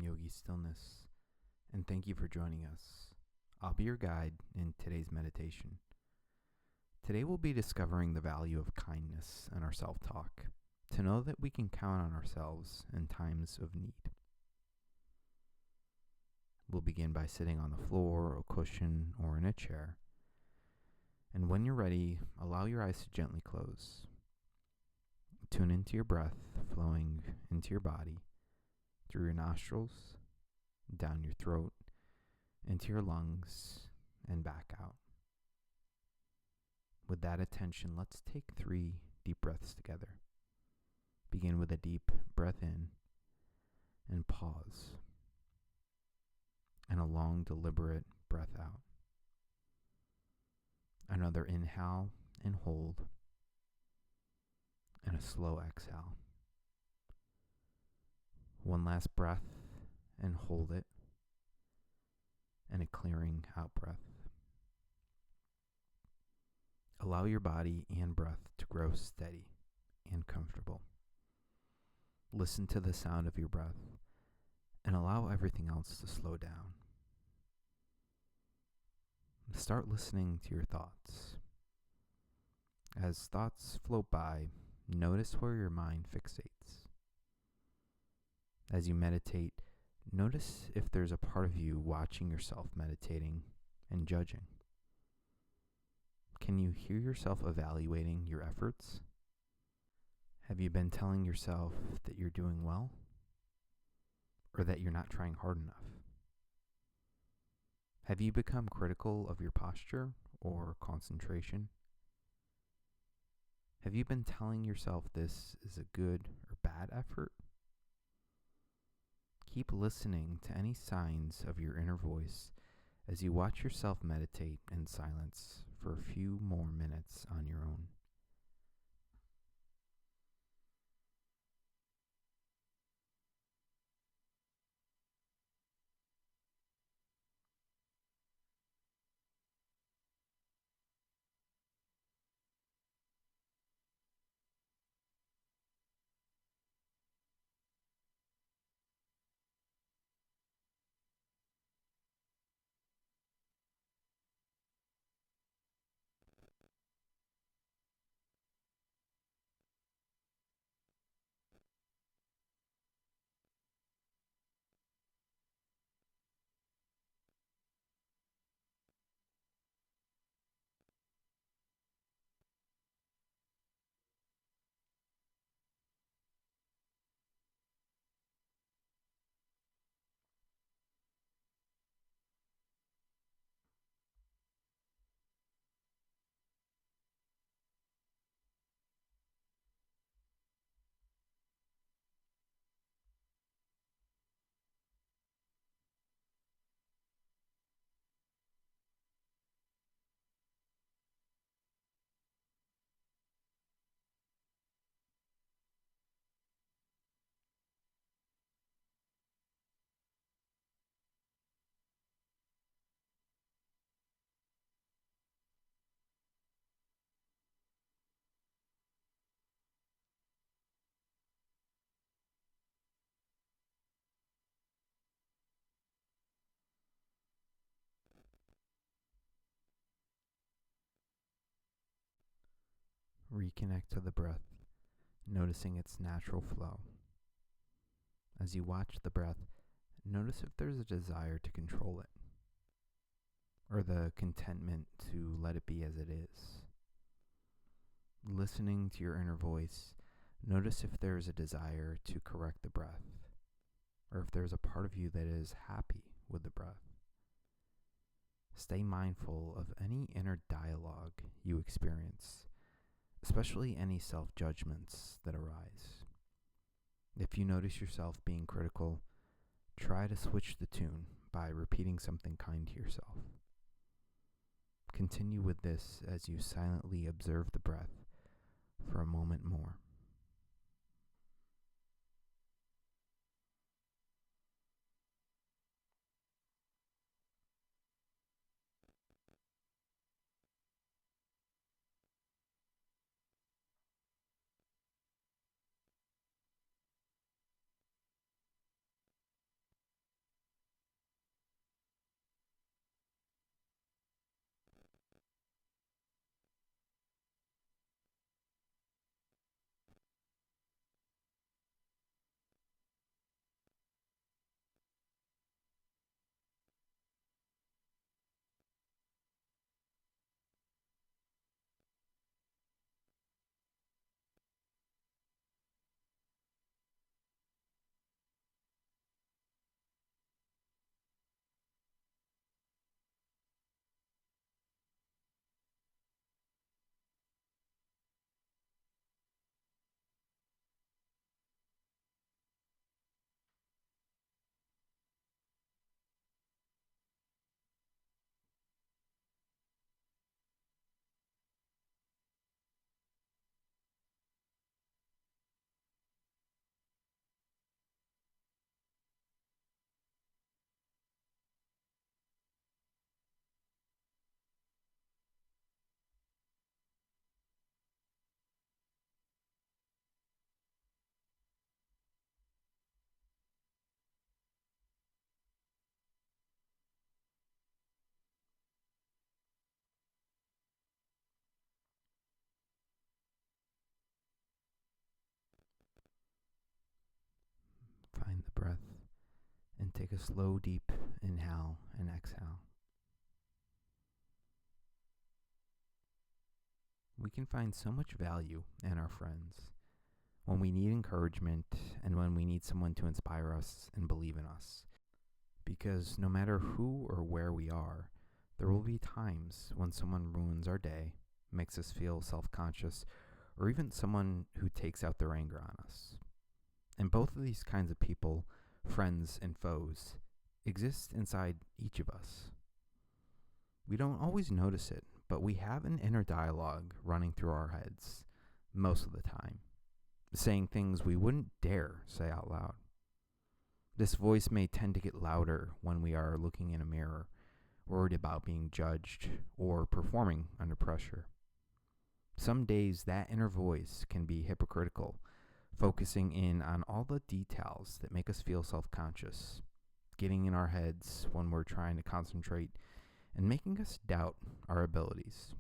Yogi Stillness, and thank you for joining us. I'll be your guide in today's meditation. Today we'll be discovering the value of kindness in our self-talk, to know that we can count on ourselves in times of need. We'll begin by sitting on the floor, a cushion, or in a chair. And when you're ready, allow your eyes to gently close. Tune into your breath flowing into your body, through your nostrils, down your throat, into your lungs, and back out. With that attention, let's take 3 deep breaths together. Begin with a deep breath in and pause, and a long, deliberate breath out. Another inhale and hold, and a slow exhale. One last breath and hold it, and a clearing out breath. Allow your body and breath to grow steady and comfortable. Listen to the sound of your breath and allow everything else to slow down. Start listening to your thoughts. As thoughts float by, notice where your mind fixates. As you meditate, notice if there's a part of you watching yourself meditating and judging. Can you hear yourself evaluating your efforts? Have you been telling yourself that you're doing well, or that you're not trying hard enough? Have you become critical of your posture or concentration? Have you been telling yourself this is a good or bad effort? Keep listening to any signs of your inner voice as you watch yourself meditate in silence for a few more minutes on your own. Reconnect to the breath, noticing its natural flow. As you watch the breath, notice if there's a desire to control it, or the contentment to let it be as it is. Listening to your inner voice, notice if there's a desire to correct the breath, or if there's a part of you that is happy with the breath. Stay mindful of any inner dialogue you experience, especially any self-judgments that arise. If you notice yourself being critical, try to switch the tune by repeating something kind to yourself. Continue with this as you silently observe the breath for a moment more. Take a slow, deep inhale and exhale. We can find so much value in our friends when we need encouragement and when we need someone to inspire us and believe in us. Because no matter who or where we are, there will be times when someone ruins our day, makes us feel self-conscious, or even someone who takes out their anger on us. And both of these kinds of people, friends and foes, exist inside each of us. We don't always notice it, but we have an inner dialogue running through our heads most of the time, saying things we wouldn't dare say out loud. This voice may tend to get louder when we are looking in a mirror, worried about being judged, or performing under pressure. Some days that inner voice can be hypocritical, focusing in on all the details that make us feel self-conscious, getting in our heads when we're trying to concentrate, and making us doubt our abilities.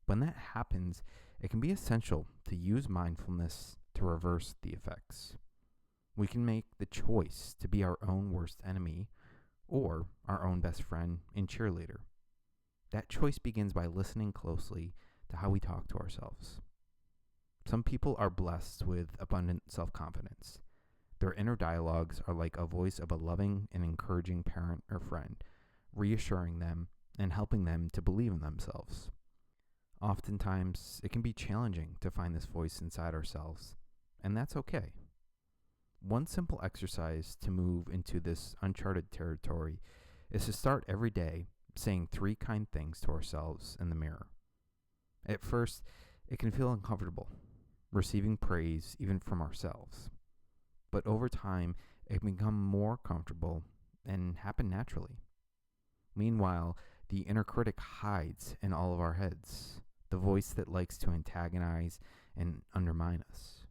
When that happens, it can be essential to use mindfulness to reverse the effects. We can make the choice to be our own worst enemy or our own best friend and cheerleader. That choice begins by listening closely to how we talk to ourselves. Some people are blessed with abundant self-confidence. Their inner dialogues are like a voice of a loving and encouraging parent or friend, reassuring them and helping them to believe in themselves. Oftentimes, it can be challenging to find this voice inside ourselves, and that's okay. One simple exercise to move into this uncharted territory is to start every day saying 3 kind things to ourselves in the mirror. At first, it can feel uncomfortable, receiving praise even from ourselves. But over time, it can become more comfortable and happen naturally. Meanwhile, the inner critic hides in all of our heads, the voice that likes to antagonize and undermine us.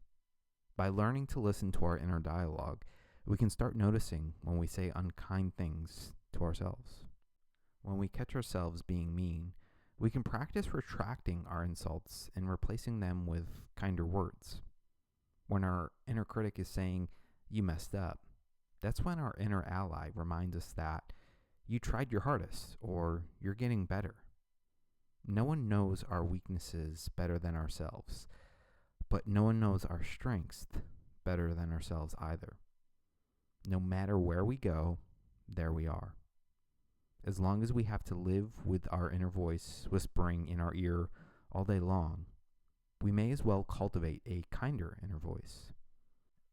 By learning to listen to our inner dialogue, we can start noticing when we say unkind things to ourselves. When we catch ourselves being mean, we can practice retracting our insults and replacing them with kinder words. When our inner critic is saying, "You messed up," that's when our inner ally reminds us that you tried your hardest or you're getting better. No one knows our weaknesses better than ourselves, but no one knows our strengths better than ourselves either. No matter where we go, there we are. As long as we have to live with our inner voice whispering in our ear all day long, we may as well cultivate a kinder inner voice.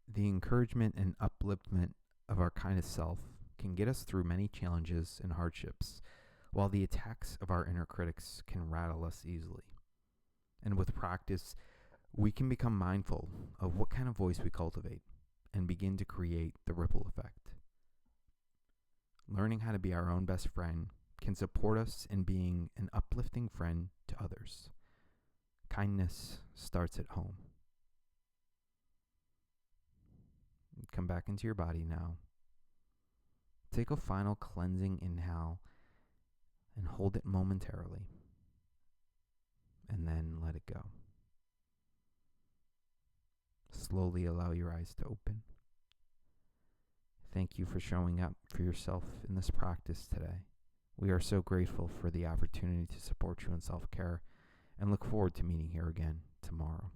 The encouragement and upliftment of our kindest self can get us through many challenges and hardships, while the attacks of our inner critics can rattle us easily. And with practice, we can become mindful of what kind of voice we cultivate and begin to create the ripple effect. Learning how to be our own best friend can support us in being an uplifting friend to others. Kindness starts at home. Come back into your body now. Take a final cleansing inhale and hold it momentarily. And then let it go. Slowly allow your eyes to open. Thank you for showing up for yourself in this practice today. We are so grateful for the opportunity to support you in self-care and look forward to meeting here again tomorrow.